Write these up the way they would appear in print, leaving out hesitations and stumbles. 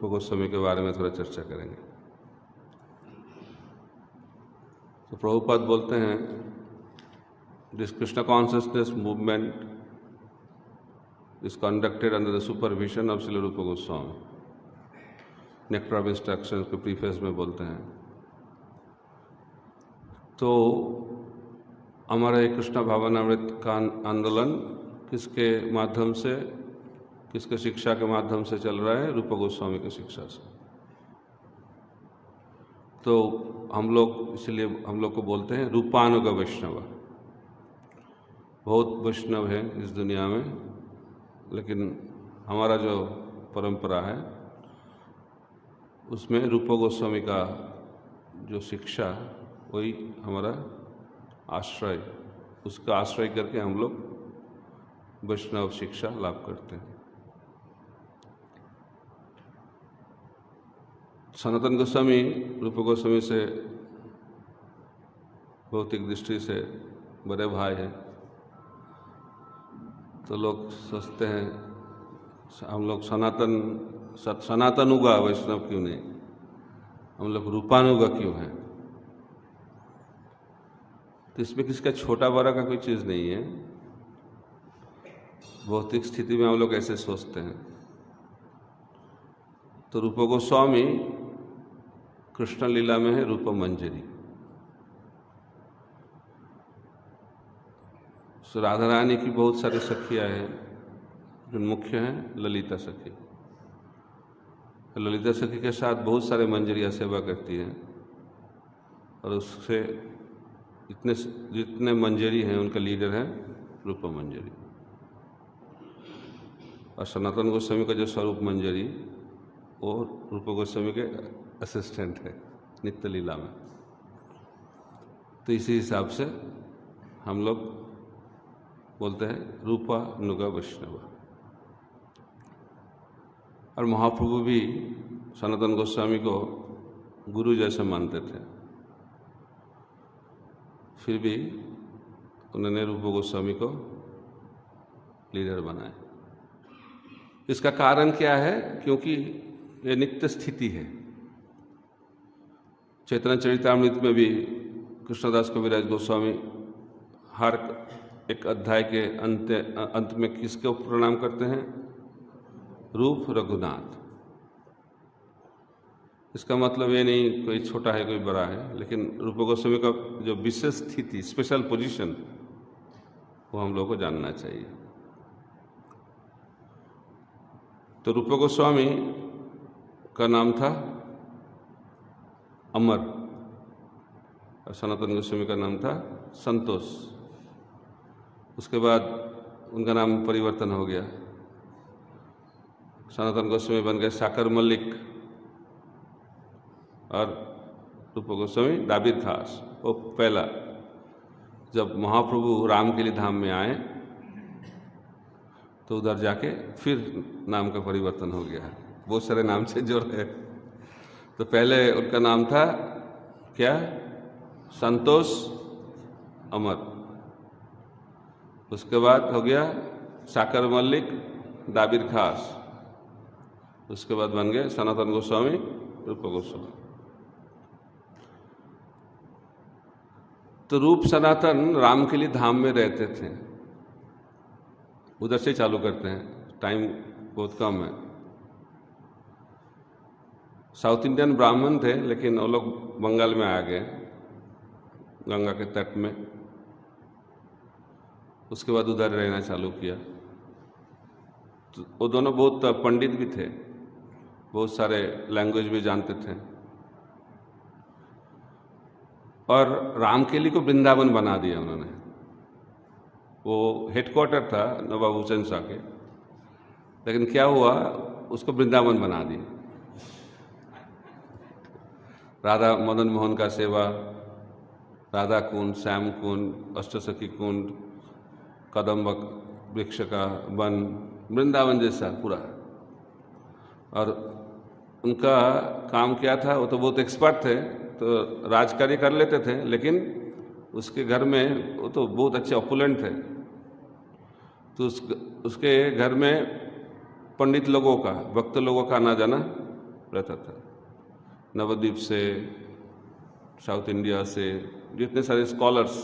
रूप गोस्वामी के बारे में थोड़ा चर्चा करेंगे। तो प्रभुपाद बोलते हैं, this Krishna consciousness movement is conducted under the supervision of Srila रूप गोस्वामी। नेक्टर ऑफ इंस्ट्रक्शंस के प्रीफेस में बोलते हैं। तो हमारा ये कृष्णा भावनामृत का आंदोलन किसके माध्यम से, किसके शिक्षा के माध्यम से चल रहा है? रूप गोस्वामी की शिक्षा से। तो हम लोग इसलिए हम लोग को बोलते हैं रूपानुग वैष्णव। बहुत वैष्णव है इस दुनिया में, लेकिन हमारा जो परंपरा है उसमें रूप गोस्वामी का जो शिक्षा वही हमारा आश्रय, उसका आश्रय करके हम लोग वैष्णव शिक्षा लाभ करते हैं। सनातन गोस्वामी रूप गोस्वामी से भौतिक दृष्टि से बड़े भाई हैं। तो लोग सोचते हैं हम लोग सनातनुगा वैष्णव क्यों नहीं, हम लोग रूपानुगा क्यों हैं? तो इसमें किसका छोटा बड़ा का कोई चीज़ नहीं है। भौतिक स्थिति में हम लोग ऐसे सोचते हैं। तो रूप गोस्वामी कृष्ण लीला में है रूप मंजरी। सो राधा रानी की बहुत सारी सखियाँ हैं, जो मुख्य हैं ललिता सखी। ललिता सखी के साथ बहुत सारे मंजरियाँ सेवा करती हैं, और उससे जितने मंजरी हैं उनका लीडर है रूप मंजरी। और सनातन गोस्वामी का जो स्वरूप मंजरी वो रूप गोस्वामी के असिस्टेंट है नित्य लीला में। तो इसी हिसाब से हम लोग बोलते हैं रूपानुग वैष्णव। और महाप्रभु भी सनातन गोस्वामी को गुरु जैसे मानते थे, फिर भी उन्होंने रूप गोस्वामी को लीडर बनाया। इसका कारण क्या है? क्योंकि ये नित्य स्थिति है। चैतन्य चरितामृत में भी कृष्णदास कविराज गोस्वामी हर एक अध्याय के अंत में किसको प्रणाम करते हैं? रूप रघुनाथ। इसका मतलब ये नहीं कोई छोटा है कोई बड़ा है, लेकिन रूप गोस्वामी का जो विशेष स्थिति, स्पेशल पोजीशन, वो हम लोगों को जानना चाहिए। तो रूप गोस्वामी का नाम था अमर, और सनातन गोस्वामी का नाम था संतोष। उसके बाद उनका नाम परिवर्तन हो गया। सनातन गोस्वामी बन गए साकर मल्लिक, और रूप गोस्वामी दाबिर खास। वो पहला जब महाप्रभु राम के लिए धाम में आए तो उधर जाके फिर नाम का परिवर्तन हो गया है। बहुत सारे नाम से जोड़ है। तो पहले उनका नाम था क्या? संतोष अमर। उसके बाद हो गया साकर मल्लिक दाबिर खास। उसके बाद बन गए सनातन गोस्वामी रूप गोस्वामी। तो रूप सनातन राम के लिए धाम में रहते थे। उधर से चालू करते हैं, टाइम बहुत कम है। साउथ इंडियन ब्राह्मण थे, लेकिन वो लोग बंगाल में आ गए गंगा के तट में। उसके बाद उधर रहना चालू किया। तो वो दोनों बहुत पंडित भी थे, बहुत सारे लैंग्वेज भी जानते थे, और रामकेली को वृंदावन बना दिया उन्होंने। वो हेडक्वार्टर था नवाब हुसैन शाह के, लेकिन क्या हुआ, उसको वृंदावन बना दिया। राधा मदन मोहन का सेवा, राधा कुंड, श्याम कुंड, अष्टसखी कुंड, कदम्ब वृक्ष का वन, वृंदावन जैसा पूरा। और उनका काम क्या था? वो तो बहुत एक्सपर्ट थे, तो राजकार्य कर लेते थे, लेकिन उसके घर में वो तो बहुत अच्छे ऑपुलेंट थे। तो उसके घर में पंडित लोगों का, भक्त लोगों का आना जाना रहता था। नवद्वीप से, साउथ इंडिया से जितने सारे स्कॉलर्स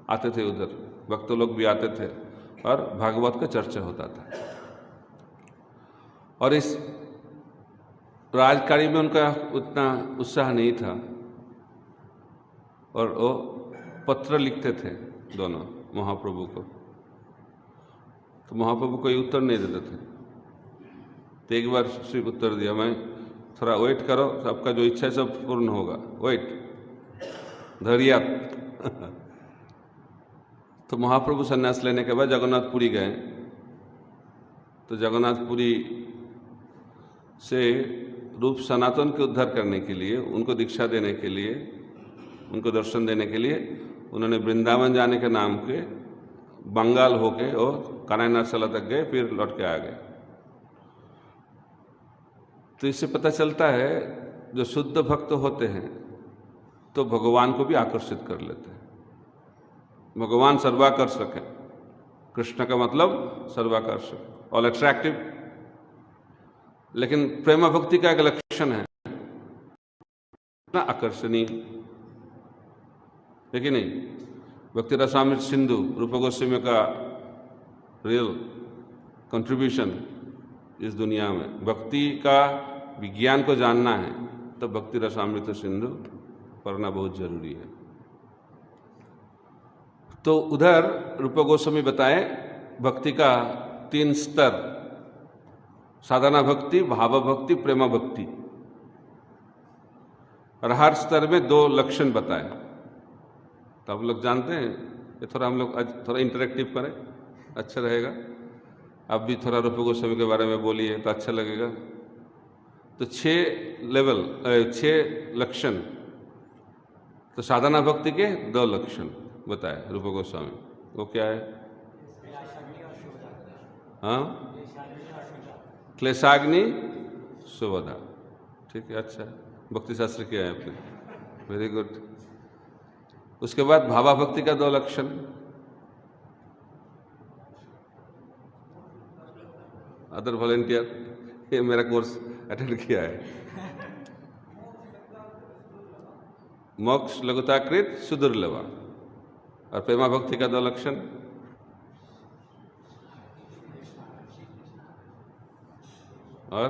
आते थे उधर, भक्त लोग भी आते थे और भागवत का चर्चा होता था। और इस राजकारी में उनका उतना उत्साह नहीं था और वो पत्र लिखते थे दोनों महाप्रभु को, तो महाप्रभु कोई उत्तर नहीं देते थे। तो एक बार सिर्फ उत्तर दिया, मैं थोड़ा वेट करो, आपका जो इच्छा है सब पूर्ण होगा, वेट, धैर्य। तो महाप्रभु संन्यास लेने के बाद जगन्नाथपुरी गए। तो जगन्नाथपुरी से रूप सनातन के उद्धार करने के लिए, उनको दीक्षा देने के लिए, उनको दर्शन देने के लिए उन्होंने वृंदावन जाने के नाम के बंगाल होके और कानाईनाथशाला तक गए, फिर लौट के आ गए। तो इससे पता चलता है जो शुद्ध भक्त होते हैं तो भगवान को भी आकर्षित कर लेते हैं। भगवान सर्वाकर्षक है, कृष्ण का मतलब सर्वाकर्षक, ऑल अट्रैक्टिव। लेकिन प्रेम भक्ति का एक लक्षण है ना, आकर्षणीय है कि नहीं। भक्ति रसामृत सिंधु रूप गोस्वामी का रियल कंट्रीब्यूशन इस दुनिया में, भक्ति का विज्ञान को जानना है तो भक्ति रसामृत सिंधु पढ़ना बहुत जरूरी है। तो उधर रूप गोस्वामी बताए भक्ति का 3 स्तर, साधना भक्ति, भाव भक्ति, प्रेम भक्ति, और हर स्तर में 2 लक्षण बताए। तो आप लोग जानते हैं, ये थोड़ा हम लोग आज थोड़ा इंटरेक्टिव करें, अच्छा रहेगा। आप भी थोड़ा रूप गोस्वामी के बारे में बोलिए तो अच्छा लगेगा। तो 6 लेवल, 6 लक्षण, तो साधना भक्ति के 2 लक्षण बताए रूप गोस्वामी। वो क्या है? हाँ, क्लेशाग्नि सुवधा, ठीक है, अच्छा, भक्ति शास्त्र किया है आपने, वेरी गुड। उसके बाद भावा भक्ति का 2 लक्षण, अदर वॉलेंटियर, ये मेरा कोर्स अटेंड किया है। मोक्ष लघुताकृत सुदुर्लभा, और प्रेमा भक्ति का 2 लक्षण, और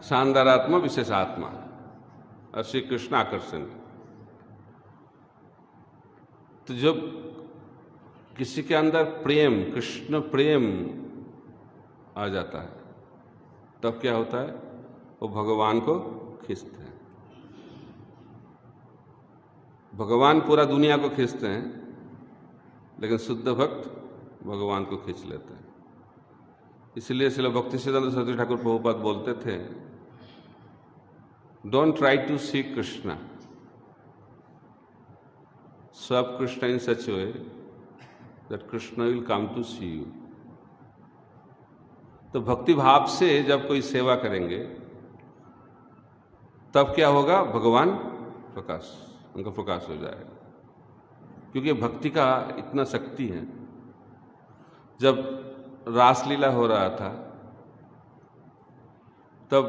शानदारात्मा विशेषात्मा, और श्री कृष्ण आकर्षण। तो जब किसी के अंदर प्रेम, कृष्ण प्रेम आ जाता है तब क्या होता है? वो भगवान को खींचते हैं। भगवान पूरा दुनिया को खींचते हैं, लेकिन शुद्ध भक्त भगवान को खींच लेते हैं। इसलिए श्रील भक्तिसिद्धांत सरस्वती ठाकुर प्रभुपाद बोलते थे, don't try to see Krishna, serve Krishna in such way that Krishna will come to see you. तो भक्ति भाव से जब कोई सेवा करेंगे तब क्या होगा? भगवान प्रकाश, उनका प्रकाश हो जाएगा, क्योंकि भक्ति का इतना शक्ति है। जब रासलीला हो रहा था तब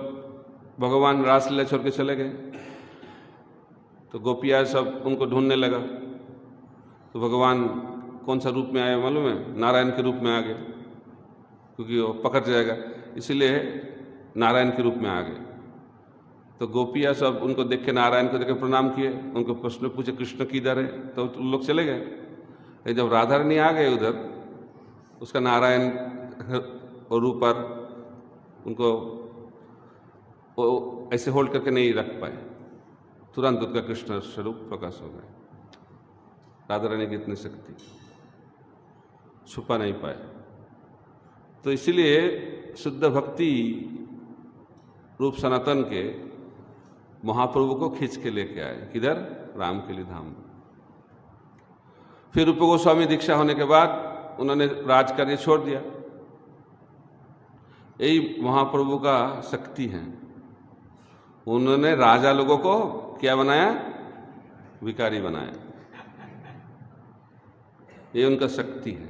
भगवान रासलीला छोड़ के चले गए, तो गोपियाँ सब उनको ढूंढने लगा। तो भगवान कौन सा रूप में आए मालूम है? नारायण के रूप में आ गए, क्योंकि वो पकड़ जाएगा, इसलिए नारायण के रूप में आ गए। तो गोपियाँ सब उनको देख के, नारायण को देख के प्रणाम किए, उनको प्रश्न पूछे कृष्ण किधर है, तो लोग चले गए। जब राधा रानी आ गए उधर, उसका नारायण रूप पर उनको वो ऐसे होल्ड करके नहीं रख पाए, तुरंत उसका कृष्ण स्वरूप प्रकाश हो गए। राधा रानी की इतनी शक्ति छुपा नहीं पाए। तो इसीलिए शुद्ध भक्ति रूप सनातन के महाप्रभु को खींच के लेके आए, किधर? राम के लिए धाम। फिर रूप गोस्वामी दीक्षा होने के बाद उन्होंने राज कार्य छोड़ दिया। यही महाप्रभु का शक्ति है, उन्होंने राजा लोगों को क्या बनाया? भिखारी बनाया। ये उनका शक्ति है।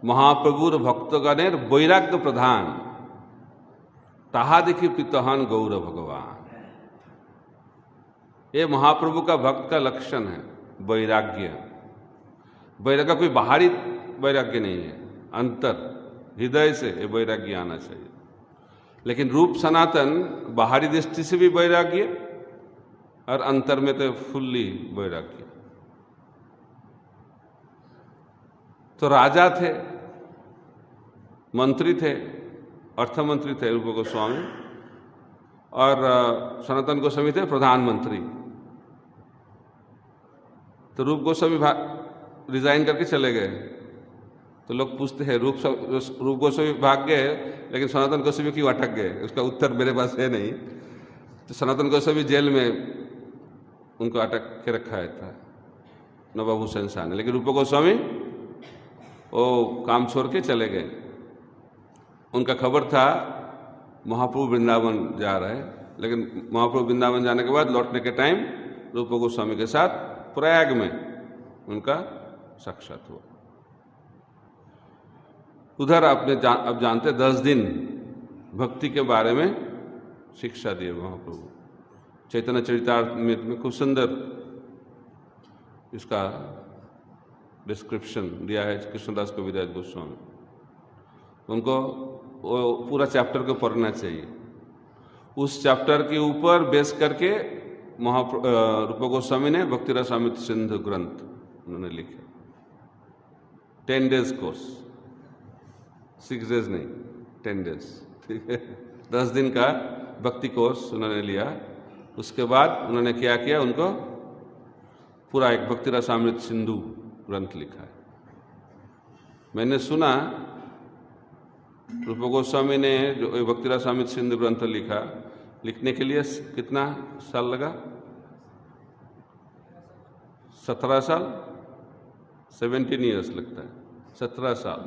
महाप्रभुर भक्तगणेर वैराग्य प्रधान, ताहा देखी पितहन गौर भगवान। ये महाप्रभु का भक्त का लक्षण है, वैराग्य। वैराग्य कोई बाहरी वैराग्य नहीं है, अंतर हृदय से ये वैराग्य आना चाहिए। लेकिन रूप सनातन बाहरी दृष्टि से भी वैराग्य और अंतर में तो फुल्ली वैराग्य। तो राजा थे, मंत्री थे, अर्थमंत्री थे रूप गोस्वामी, और सनातन गोस्वामी थे प्रधानमंत्री। तो रूप गोस्वामी रिजाइन करके चले गए। तो लोग पूछते हैं रूप गोस्वामी भाग गए लेकिन सनातन गोस्वामी क्यों अटक गए? उसका उत्तर मेरे पास है नहीं। तो सनातन गोस्वामी जेल में उनको अटक के रखा है था नवाभूषण शाह ने, लेकिन रूप गोस्वामी वो काम छोड़ के चले गए। उनका खबर था महाप्रभु वृंदावन जा रहे हैं, लेकिन महाप्रभु वृंदावन जाने के बाद लौटने के टाइम रूप गोस्वामी के साथ प्रयाग में उनका साक्षात हुआ। उधर आपने अब जानते 10 दिन भक्ति के बारे में शिक्षा दिए महाप्रभु। चैतन्य चरितामृत में खूब सुंदर इसका डिस्क्रिप्शन दिया है कृष्णदास कविराज गोस्वामी। उनको वो पूरा चैप्टर को पढ़ना चाहिए। उस चैप्टर के ऊपर बेस करके रूप गोस्वामी ने भक्ति रसामृत सिंधु ग्रंथ उन्होंने लिखे। 10 डेज कोर्स, 6 डेज नहीं, 10 डेज, ठीक है। 10 दिन का भक्ति कोर्स उन्होंने लिया। उसके बाद उन्होंने क्या किया, उनको पूरा एक भक्ति रसामृत सिंधु ग्रंथ लिखा है। मैंने सुना रूप गोस्वामी ने जो भक्ति रसामृत सिंधु ग्रंथ लिखा, लिखने के लिए कितना साल लगा? 17 साल, 17 ईयर्स लगता है, 17 साल।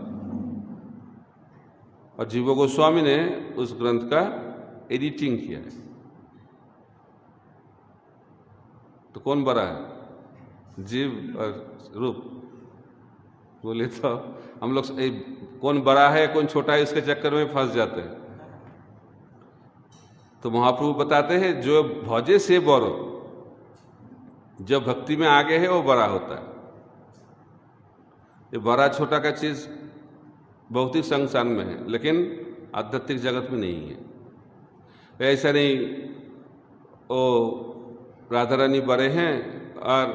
और जीव गोस्वामी ने उस ग्रंथ का एडिटिंग किया है। तो कौन बड़ा है, जीव और रूप? बोले तो हम लोग कौन बड़ा है कौन छोटा है इसके चक्कर में फंस जाते हैं। तो महाप्रभु बताते हैं जो भौजे से बड़ो, जो भक्ति में आगे है वो बड़ा होता है। ये बड़ा छोटा का चीज भौतिक संसार में है, लेकिन आध्यात्मिक जगत में नहीं है। ऐसा नहीं वो राधा रानी बड़े हैं और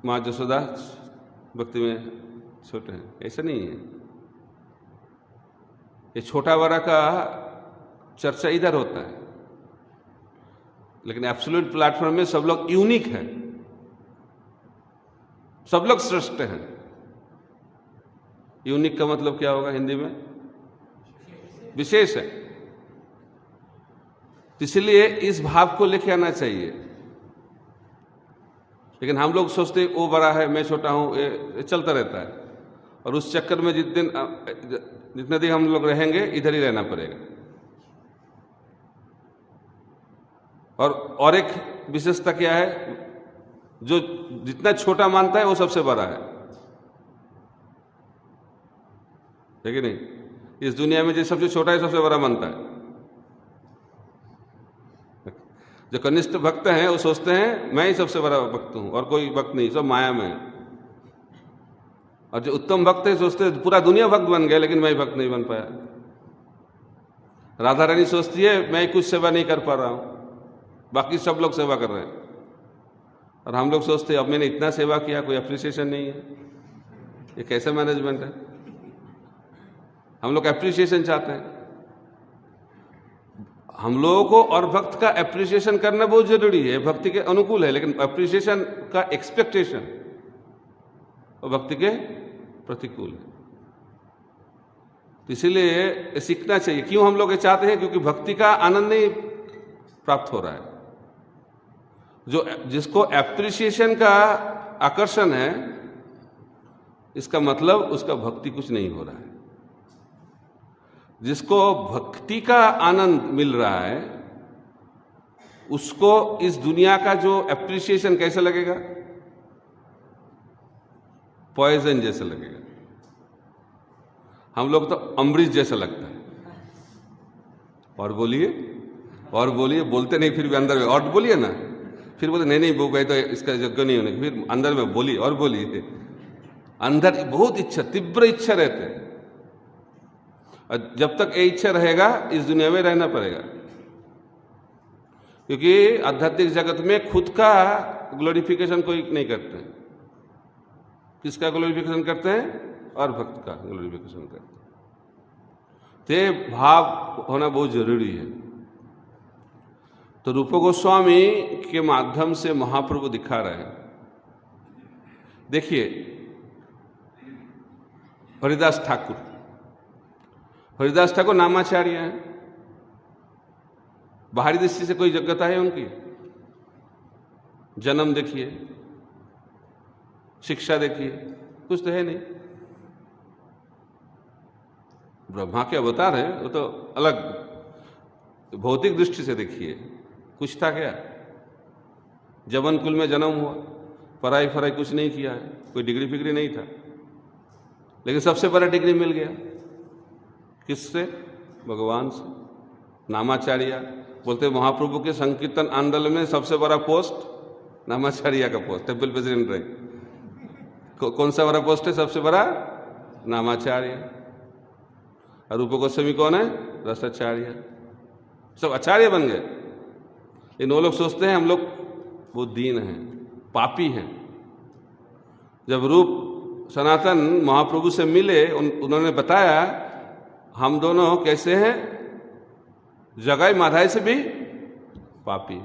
माँ जसोदा भक्ति में छोटे हैं, ऐसा नहीं है। ये छोटा बड़ा का चर्चा इधर होता है, लेकिन एब्सोल्यूट प्लेटफॉर्म में सब लोग यूनिक हैं, सब लोग श्रेष्ठ हैं। यूनिक का मतलब क्या होगा हिंदी में? विशेष है। इसलिए इस भाव को लेके आना चाहिए। लेकिन हम लोग सोचते वो बड़ा है मैं छोटा हूं, ये चलता रहता है। और उस चक्कर में जितने दिन हम लोग रहेंगे इधर ही रहना पड़ेगा। और एक विशेषता क्या है, जो जितना छोटा मानता है वो सबसे बड़ा है कि नहीं? इस दुनिया में जो सबसे छोटा है सबसे बड़ा मानता है। जो कनिष्ठ भक्त हैं वो सोचते हैं मैं ही सबसे बड़ा भक्त हूं और कोई भक्त नहीं, सब माया में है। और जो उत्तम भक्त है सोचते हैं पूरा दुनिया भक्त बन गया लेकिन मैं भक्त नहीं बन पाया। राधा रानी सोचती है मैं कुछ सेवा नहीं कर पा रहा हूं, बाकी सब लोग सेवा कर रहे हैं। और हम लोग सोचते हैं अब मैंने इतना सेवा किया, कोई अप्रिसिएशन नहीं है। ये कैसे मैनेजमेंट है? हम लोग एप्रिसिएशन चाहते हैं। हम लोगों को और भक्त का एप्रिसिएशन करना बहुत जरूरी है, भक्ति के अनुकूल है। लेकिन एप्रिसिएशन का एक्सपेक्टेशन वो भक्ति के प्रतिकूल है। तो इसीलिए सीखना चाहिए। क्यों हम लोग ये चाहते हैं? क्योंकि भक्ति का आनंद नहीं प्राप्त हो रहा है। जिसको एप्रिसिएशन का आकर्षण है, इसका मतलब उसका भक्ति कुछ नहीं हो रहा है। जिसको भक्ति का आनंद मिल रहा है उसको इस दुनिया का जो एप्रिसिएशन कैसा लगेगा? पॉइजन जैसा लगेगा। हम लोग तो अमृत जैसा लगता है। और बोलिए, और बोलिए, बोलते नहीं, फिर भी अंदर में और बोलिए ना, फिर बोलते नहीं नहीं वो भाई तो इसका यज्ञ नहीं होने, फिर अंदर में बोलिए और बोलिए। अंदर बहुत इच्छा, तीव्र इच्छा रहते हैं, और जब तक ये इच्छा रहेगा इस दुनिया में रहना पड़ेगा, क्योंकि आध्यात्मिक जगत में खुद का ग्लोरिफिकेशन कोई नहीं करते हैं। किसका ग्लोरिफिकेशन करते हैं? और भक्त का ग्लोरिफिकेशन करते हैं। ते भाव होना बहुत जरूरी है। तो रूप गोस्वामी के माध्यम से महाप्रभु दिखा रहे हैं। देखिए हरिदास ठाकुर, हरिदास ठाकुर नामाचार्य हैं, बाहरी दृष्टि से कोई योग्यता है उनकी? जन्म देखिए, शिक्षा देखिए, कुछ तो है नहीं। ब्रह्मा के अवतार हैं, वो तो अलग भौतिक दृष्टि से देखिए, कुछ था क्या? जवन कुल में जन्म हुआ, पढ़ाई फराई कुछ नहीं किया है, कोई डिग्री फिग्री नहीं था, लेकिन सबसे बड़ा डिग्री मिल गया। किससे? भगवान से। नामाचार्य बोलते महाप्रभु के संकीर्तन आंदोलन में सबसे बड़ा पोस्ट नामाचार्य का पोस्ट, टेम्पल प्रेसिडेंट रहे। कौन सा बड़ा पोस्ट है सबसे बड़ा? नामाचार्य। और रूप गोस्वामी कौन है? रसाचार्य। सब आचार्य बन गए। इन वो लोग सोचते हैं हम लोग बहुत दीन हैं, पापी हैं। जब रूप सनातन महाप्रभु से मिले, उन्होंने बताया हम दोनों कैसे हैं, जगाई माधाई से भी पापी।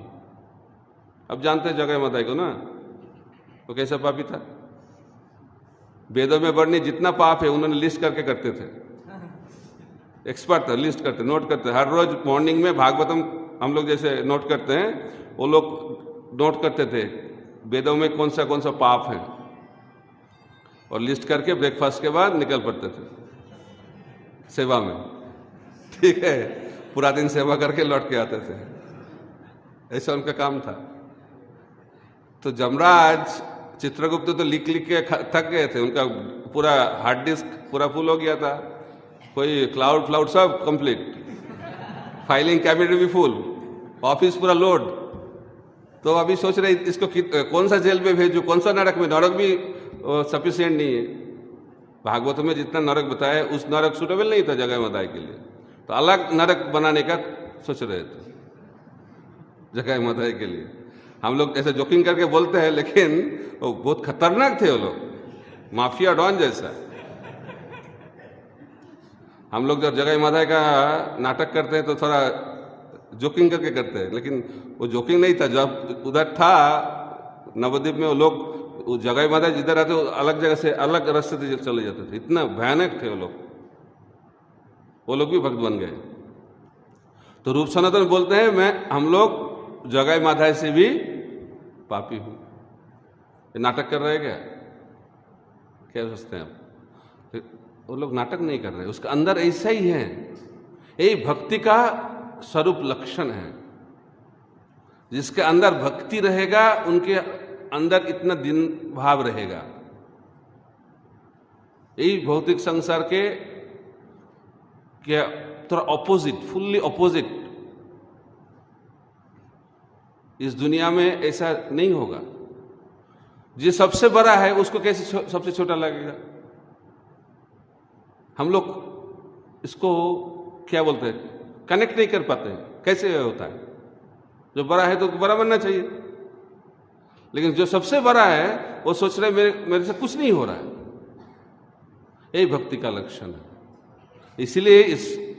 अब जानते हैं जगाई माधाई को ना, वो कैसा पापी था। वेदों में वर्णित जितना पाप है उन्होंने लिस्ट करके करते थे, एक्सपर्ट था, लिस्ट करते, नोट करते। हर रोज मॉर्निंग में भागवतम हम लोग जैसे नोट करते हैं, वो लोग नोट करते थे वेदों में कौन सा पाप है, और लिस्ट करके ब्रेकफास्ट के बाद निकल पड़ते थे सेवा में। ठीक है, पूरा दिन सेवा करके लौट के आते थे, ऐसा उनका काम था। तो जमराज चित्रगुप्त तो लिख लिख के थक गए थे, उनका पूरा हार्ड डिस्क पूरा फुल हो गया था, कोई क्लाउड सब कंप्लीट, फाइलिंग कैबिनेट भी फुल, ऑफिस पूरा लोड। तो अभी सोच रहे इसको कौन सा जेल में भेजूं, कौन सा नरक में। नरक भी सफिशिएंट नहीं है, भागवत में जितना नरक बताया उस नरक सूटेबल नहीं था जगह माधाई के लिए, तो अलग नरक बनाने का सोच रहे थे जगह माधाई के लिए। हम लोग ऐसे जोकिंग करके बोलते हैं, लेकिन वो बहुत खतरनाक थे वो लोग, माफिया डॉन जैसा। हम लोग जब जगह माधाई का नाटक करते हैं तो थोड़ा जोकिंग करके करते हैं, लेकिन वो जोकिंग नहीं था। जब उधर था नवद्वीप में, वो लोग जगह माधाई जिधर आते अलग जगह से अलग रास्ते से चले जाते थे, इतना भयानक थे वो लोग भी भक्त बन गए। तो रूप सनातन बोलते हैं हम लोग जगह माधाई से भी पापी हूं। ये नाटक कर रहे हैं क्या सोचते हैं आप? वो लोग नाटक नहीं कर रहे, उसका अंदर ऐसा ही है। यही भक्ति का स्वरूप लक्षण है। जिसके अंदर भक्ति रहेगा उनके अंदर इतना दिन भाव रहेगा। यही भौतिक संसार के थोड़ा ऑपोजिट, फुल्ली ऑपोजिट। इस दुनिया में ऐसा नहीं होगा। जो सबसे बड़ा है उसको कैसे सबसे छोटा लगेगा? हम लोग इसको क्या बोलते हैं, कनेक्ट नहीं कर पाते हैं। कैसे होता है? जो बड़ा है तो बड़ा बनना चाहिए, लेकिन जो सबसे बड़ा है वो सोच रहे मेरे से कुछ नहीं हो रहा है। यही भक्ति का लक्षण है। इसलिए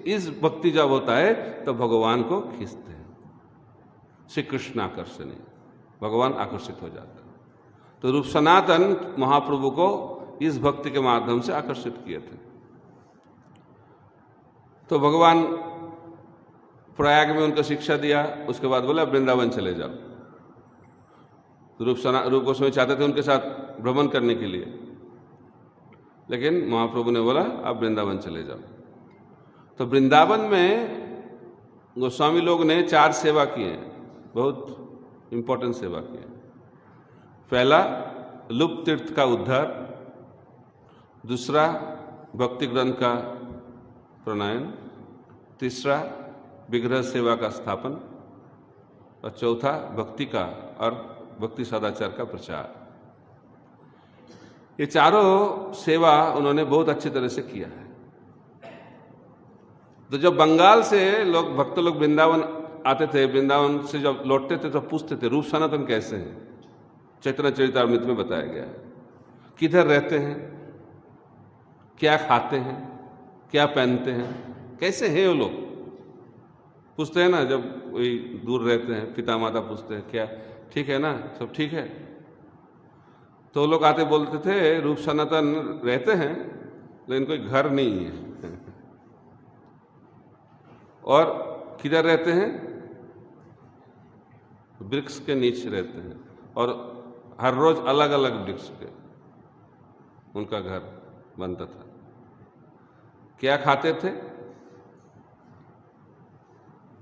इस भक्ति जब होता है तो भगवान को खींचते हैं। श्री कृष्ण आकर्षणी, भगवान आकर्षित हो जाता है। तो रूप सनातन महाप्रभु को इस भक्ति के माध्यम से आकर्षित किए थे। तो भगवान प्रयाग में उनको शिक्षा दिया, उसके बाद बोला वृंदावन चले जाओ। तो रूप गोस्वामी चाहते थे उनके साथ भ्रमण करने के लिए, लेकिन महाप्रभु ने बोला आप वृंदावन चले जाओ। तो वृंदावन में गोस्वामी लोग ने 4 सेवा किए, बहुत इंपॉर्टेंट सेवा किए। पहला लुप्त तीर्थ का उद्धार, दूसरा भक्ति ग्रंथ का प्रणयन, तीसरा विग्रह सेवा का स्थापन, और चौथा भक्ति का और भक्ति सदाचार का प्रचार। ये चारों सेवा उन्होंने बहुत अच्छी तरह से किया है। तो जब बंगाल से भक्त लोग वृंदावन आते थे, वृंदावन से जब लौटते थे तो पूछते थे रूप सनातन कैसे हैं। चैतन्य चरितामृत में बताया गया है किधर रहते हैं, क्या खाते हैं, क्या पहनते हैं, कैसे हैं वो लोग। पूछते हैं ना, जब वही दूर रहते हैं पिता माता पूछते हैं क्या ठीक है ना, सब ठीक है। तो लोग आते बोलते थे रूप सनातन रहते हैं लेकिन कोई घर नहीं है। और किधर रहते हैं, वृक्ष के नीचे रहते हैं, और हर रोज अलग अलग वृक्ष पे उनका घर बनता था। क्या खाते थे,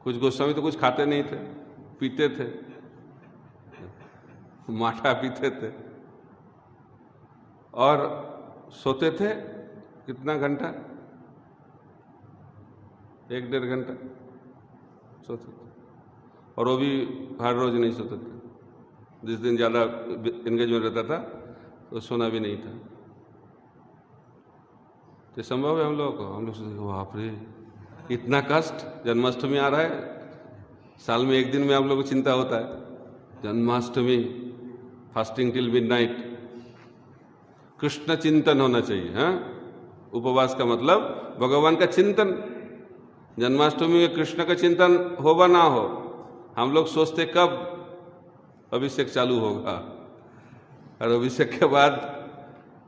कुछ गोस्वामी तो कुछ खाते नहीं थे, पीते थे, माठा पीते थे, और सोते थे कितना घंटा, 1-1.5 घंटा सोते थे, और वो भी हर रोज नहीं सोते थे। जिस दिन ज़्यादा एंगेजमेंट रहता था तो सोना भी नहीं था। तो संभव है हम लोगों को, हम लोग सोचते बाप रे इतना कष्ट। जन्माष्टमी आ रहा है, साल में एक दिन में हम लोग को चिंता होता है Janmashtami, fasting till midnight. Krishna चिंतन होना चाहिए। हाँ, उपवास का मतलब भगवान का चिंतन। जन्माष्टमी में कृष्ण का चिंतन हो व ना हो, हम लोग सोचते कब अभिषेक चालू होगा और अभिषेक के बाद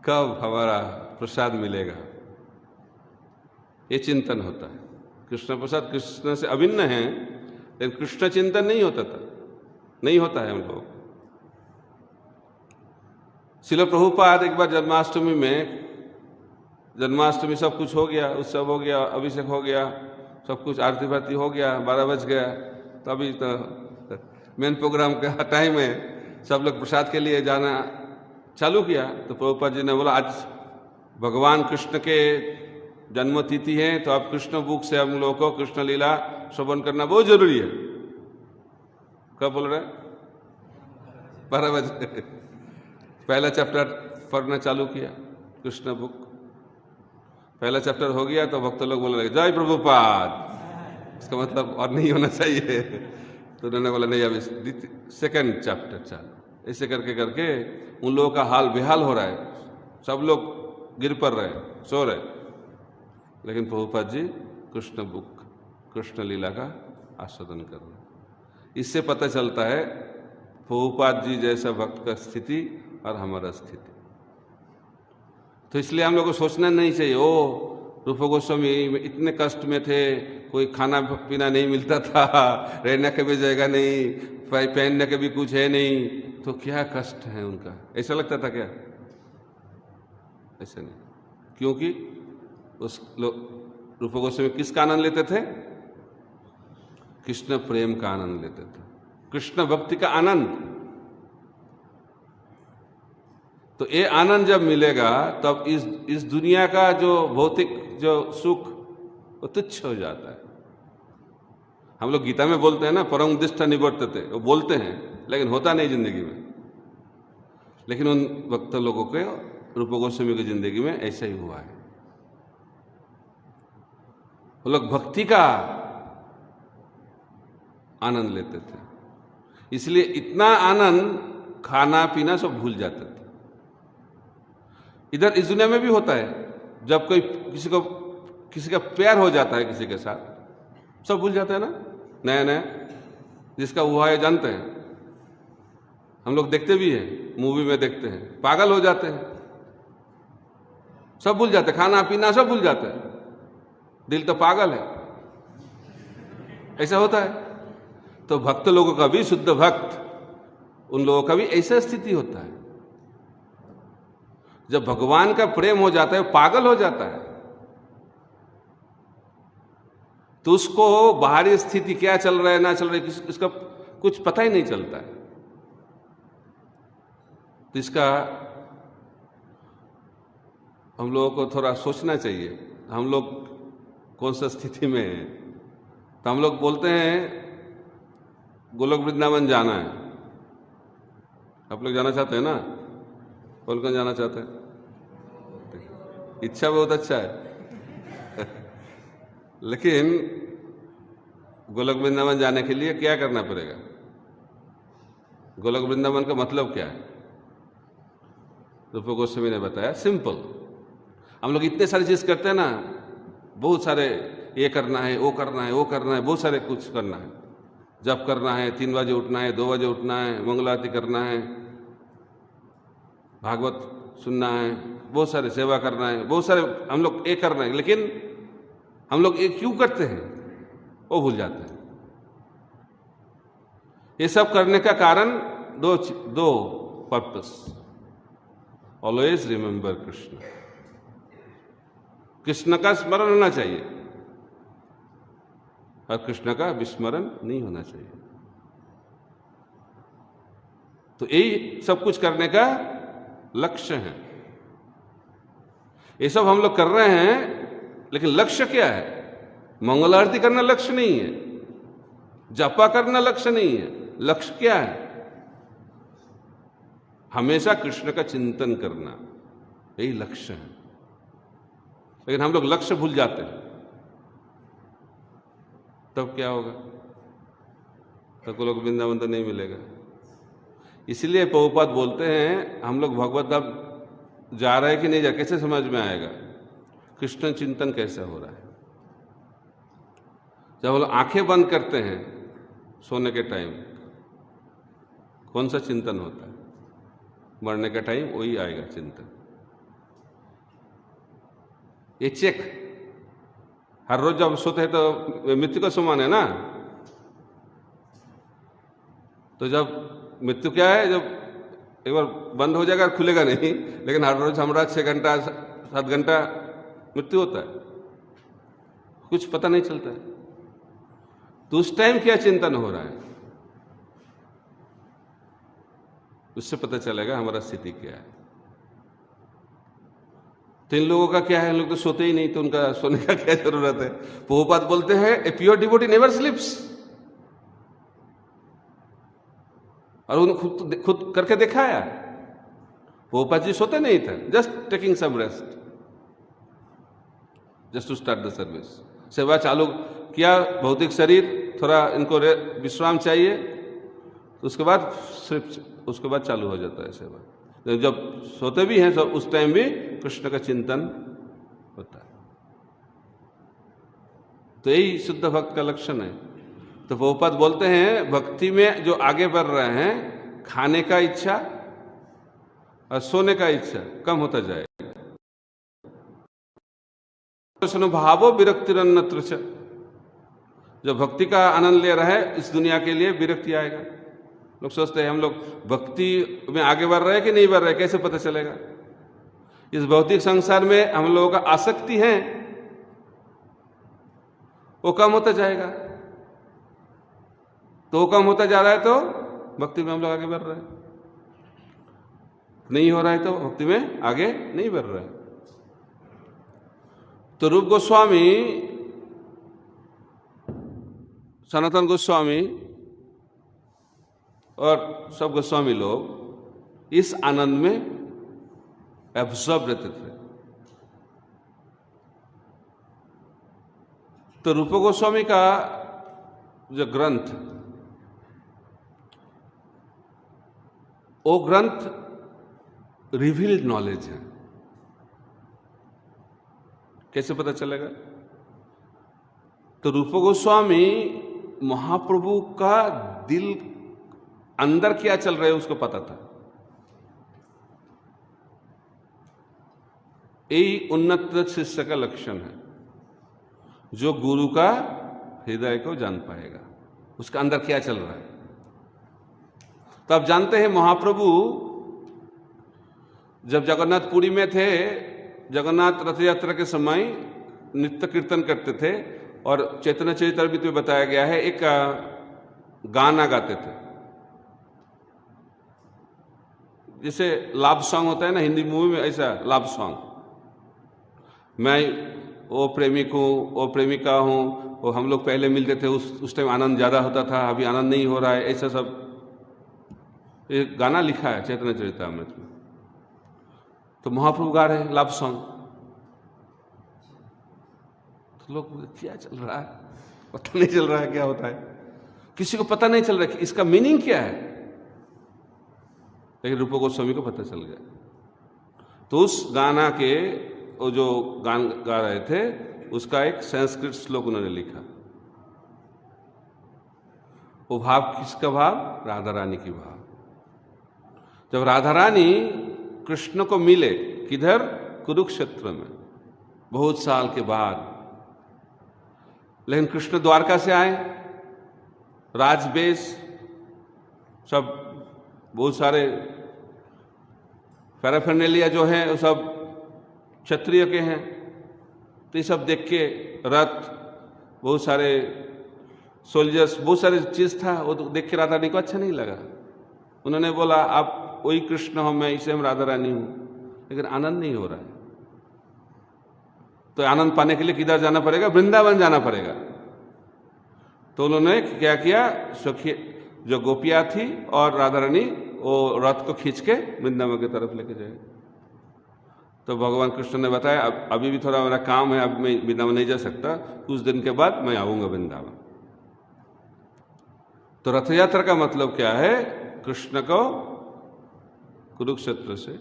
कब हमारा प्रसाद मिलेगा, ये चिंतन होता है। कृष्ण प्रसाद कृष्ण से अभिन्न है, लेकिन कृष्ण चिंतन नहीं होता था, नहीं होता है हम लोग। श्रील प्रभुपाद एक बार जन्माष्टमी सब कुछ हो गया, उत्सव हो गया, अभिषेक हो गया, सब कुछ आरती फारती हो गया, 12 बज गया, तभी तो मेन प्रोग्राम का टाइम है, सब लोग प्रसाद के लिए जाना चालू किया। तो प्रभुपाद जी ने बोला आज भगवान कृष्ण के जन्म तिथि है, तो अब कृष्ण बुक से हम लोगों को कृष्ण लीला श्रवण करना बहुत जरूरी है। कब बोल रहे, 12 बजे पहला चैप्टर पढ़ना चालू किया कृष्ण बुक। पहला चैप्टर हो गया तो भक्त लोग बोलने लगे जय प्रभुपाद, इसका मतलब और नहीं होना चाहिए। तो उन्होंने बोला नहीं, अभी सेकंड चैप्टर चालू। ऐसे करके करके उन लोगों का हाल बेहाल हो रहा है, सब लोग गिर पड़ रहे, सो रहे, लेकिन प्रभुपाद जी कृष्ण बुक, कृष्ण लीला का आस्वादन कर रहे। इससे पता चलता है प्रभुपाद जी जैसा भक्त का स्थिति और हमारा स्थिति। तो इसलिए हम लोग को सोचना नहीं चाहिए ओ रूप गोस्वामी इतने कष्ट में थे, कोई खाना पीना नहीं मिलता था, रहने के भी जगह नहीं, पहनने के भी कुछ है नहीं, तो क्या कष्ट है उनका, ऐसा लगता था क्या? ऐसा नहीं, क्योंकि उस रूप गोस्वामी किसका आनंद लेते थे? कृष्ण प्रेम का आनंद लेते थे, कृष्ण भक्ति का आनंद। तो ये आनंद जब मिलेगा तब इस दुनिया का जो भौतिक जो सुख वो तुच्छ हो जाता है। हम लोग गीता में बोलते हैं ना परम उद्दिष्ट निवर्तते, वो बोलते हैं लेकिन होता नहीं जिंदगी में। लेकिन उन भक्त लोगों के रूप गोस्वामी की जिंदगी में ऐसा ही हुआ है। वो लोग भक्ति का आनंद लेते थे, इसलिए इतना आनंद खाना पीना सब भूल जाते थे। इधर इस दुनिया में भी होता है, जब कोई किसी का प्यार हो जाता है किसी के साथ, सब भूल जाते हैं ना, नया नया जिसका हुआ है जानते हैं, हम लोग देखते भी हैं, मूवी में देखते हैं, पागल हो जाते हैं, सब भूल जाते हैं, खाना पीना सब भूल जाते हैं, दिल तो पागल है, ऐसा होता है। तो भक्त लोगों का भी, शुद्ध भक्त उन लोगों का भी ऐसा स्थिति होता है। जब भगवान का प्रेम हो जाता है, पागल हो जाता है, तो उसको बाहरी स्थिति क्या चल रहा है ना चल रहा है इसका कुछ पता ही नहीं चलता है। तो इसका हम लोगों को थोड़ा सोचना चाहिए, हम लोग कौन सा स्थिति में हैं। तो हम लोग बोलते हैं गोलोक वृंदावन जाना है। आप लोग जाना चाहते हैं ना? कौन कौन जाना चाहते हैं? इच्छा बहुत अच्छा है लेकिन गोलोक वृंदावन जाने के लिए क्या करना पड़ेगा? गोलोक वृंदावन का मतलब क्या है? रूप गोस्वामी ने बताया, सिंपल। हम लोग इतने सारी चीज करते हैं ना, बहुत सारे, ये करना है, वो करना है, वो करना है, बहुत सारे कुछ करना है। जप करना है, 3 बजे उठना है, 2 बजे उठना है, मंगल आरती करना है, भागवत सुनना है, बहुत सारे सेवा करना है, बहुत सारे हम लोग ये करना है। लेकिन हम लोग ये क्यों करते हैं वो भूल जाते हैं। ये सब करने का कारण दो purpose. Always remember Krishna. Krishna का स्मरण होना चाहिए और कृष्ण का विस्मरण नहीं होना चाहिए। तो यही सब कुछ करने का लक्ष्य है। ये सब हम लोग कर रहे हैं, लेकिन लक्ष्य क्या है? मंगल आरती करना लक्ष्य नहीं है, जपा करना लक्ष्य नहीं है। लक्ष्य क्या है? हमेशा कृष्ण का चिंतन करना, यही लक्ष्य है। लेकिन हम लोग लक्ष्य भूल जाते हैं, तब क्या होगा? तब को लोग वृंदावन तो नहीं मिलेगा। इसलिए प्रभुपाद बोलते हैं, हम लोग भगवत धाम जा रहे हैं कि नहीं जा, कैसे समझ में आएगा? कृष्ण चिंतन कैसे हो रहा है? जब हम लोग आंखें बंद करते हैं सोने के टाइम, कौन सा चिंतन होता है? मरने का टाइम वही आएगा चिंतन। ये चेक, हर रोज जब सोते हैं तो मृत्यु का समान है ना। तो जब मृत्यु क्या है, जब एक बार बंद हो जाएगा, खुलेगा नहीं। लेकिन हर रोज हमारा 6 घंटा 7 घंटा मृत्यु होता है, कुछ पता नहीं चलता है। तो उस टाइम क्या चिंतन हो रहा है, उससे पता चलेगा हमारा स्थिति क्या है। तो इन लोगों का क्या है, इन लोग तो सोते ही नहीं, तो उनका सोने का क्या जरूरत है? प्रभुपाद बोलते हैं, ए प्योर डिवोटी नेवर स्लीप्स। और उन्होंने खुद करके दिखाया। प्रभुपाद जी सोते नहीं थे, just taking some rest, just to start the service. सेवा चालू किया, भौतिक शरीर थोड़ा इनको विश्राम चाहिए, तो उसके बाद सिर्फ उसके बाद चालू हो जाता है सेवा। जब सोते भी हैं तो उस टाइम भी कृष्ण का चिंतन होता है। तो यही शुद्ध भक्त का लक्षण है। तो प्रभुपाद बोलते हैं, भक्ति में जो आगे बढ़ रहे हैं, खाने का इच्छा और सोने का इच्छा कम होता जाएगा। भावो विरक्तिरन्नत्र च। जो भक्ति का आनंद ले रहा है, इस दुनिया के लिए विरक्ति आएगा। लोग सोचते हैं हम लोग भक्ति में आगे बढ़ रहे हैं कि नहीं बढ़ रहे, कैसे पता चलेगा? इस भौतिक संसार में हम लोगों का आसक्ति है, वो कम होता जाएगा। तो वो कम होता जा रहा है तो भक्ति में हम लोग आगे बढ़ रहे हैं, नहीं हो रहा है तो भक्ति में आगे नहीं बढ़ रहा है। तो रूप गोस्वामी, सनातन गोस्वामी और सब गोस्वामी लोग इस आनंद में एब्जॉर्ब रहते थे। तो रूप गोस्वामी का जो ग्रंथ, वो ग्रंथ रिवील्ड नॉलेज है। कैसे पता चलेगा? तो रूप गोस्वामी महाप्रभु का दिल अंदर क्या चल रहा है उसको पता था। यही उन्नत शिष्य का लक्षण है, जो गुरु का हृदय को जान पाएगा, उसका अंदर क्या चल रहा है। तो आप जानते हैं, महाप्रभु जब जगन्नाथपुरी में थे, जगन्नाथ रथ यात्रा के समय नित्य कीर्तन करते थे। और चैतन्य चरितामृत में बताया गया है, एक गाना गाते थे, जैसे लव सॉन्ग होता है ना हिंदी मूवी में, ऐसा लव सॉन्ग। मैं वो प्रेमिक हूँ, वो प्रेमिका हूँ, वो हम लोग पहले मिलते थे, उस टाइम आनंद ज़्यादा होता था, अभी आनंद नहीं हो रहा है, ऐसा सब एक गाना लिखा है चैतन्य चरितामृत में। तो महाप्रभु गा रहे हैं लव सॉन्ग, तो लोग क्या चल रहा है, पता नहीं चल रहा है क्या होता है, किसी को पता नहीं चल रहा है कि इसका मीनिंग क्या है, लेकिन रूप गोस्वामी को पता चल गया। तो उस गाना के वो जो गान गा रहे थे उसका एक संस्कृत श्लोक उन्होंने लिखा। वो भाव किसका भाव? राधा रानी की भाव। जब राधा रानी कृष्ण को मिले, किधर? कुरुक्षेत्र में, बहुत साल के बाद। लेकिन कृष्ण द्वारका से आए, राजवेश, सब बहुत सारे पैराफर्नेलिया जो है वो सब क्षत्रिय के हैं। तो ये सब देख के रथ, बहुत सारे सोल्जर्स, बहुत सारी चीज था, वो तो देख के राधा रानी को अच्छा नहीं लगा। उन्होंने बोला आप वही कृष्ण हो, मैं इसे हम राधा रानी हूं, लेकिन आनंद नहीं हो रहा है। तो आनंद पाने के लिए किधर जाना पड़ेगा? वृंदावन जाना पड़ेगा। तो उन्होंने क्या किया, सखी जो गोपियां थी और राधा रानी, वो रथ को खींच के वृंदावन की तरफ लेके जाए। तो भगवान कृष्ण ने बताया अभी भी थोड़ा मेरा काम है, अब मैं वृंदावन नहीं जा सकता, कुछ दिन के बाद मैं आऊंगा वृंदावन। तो रथ यात्रा का मतलब क्या है? कृष्ण को कुरुक्षेत्र से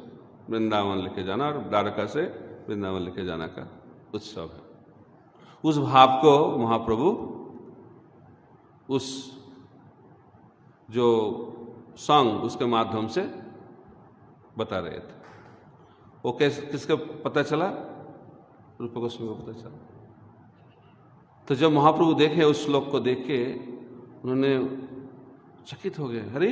वृंदावन लेके जाना और द्वारका से वृंदावन लेके जाना का उत्सव है। उस भाव को महाप्रभु उस जो सॉन्ग उसके माध्यम से बता रहे थे। वो किसको पता चला? रूप गोस्वामी को पता चला। तो जब महाप्रभु देखे उस श्लोक को देख के उन्होंने चकित हो गए, अरे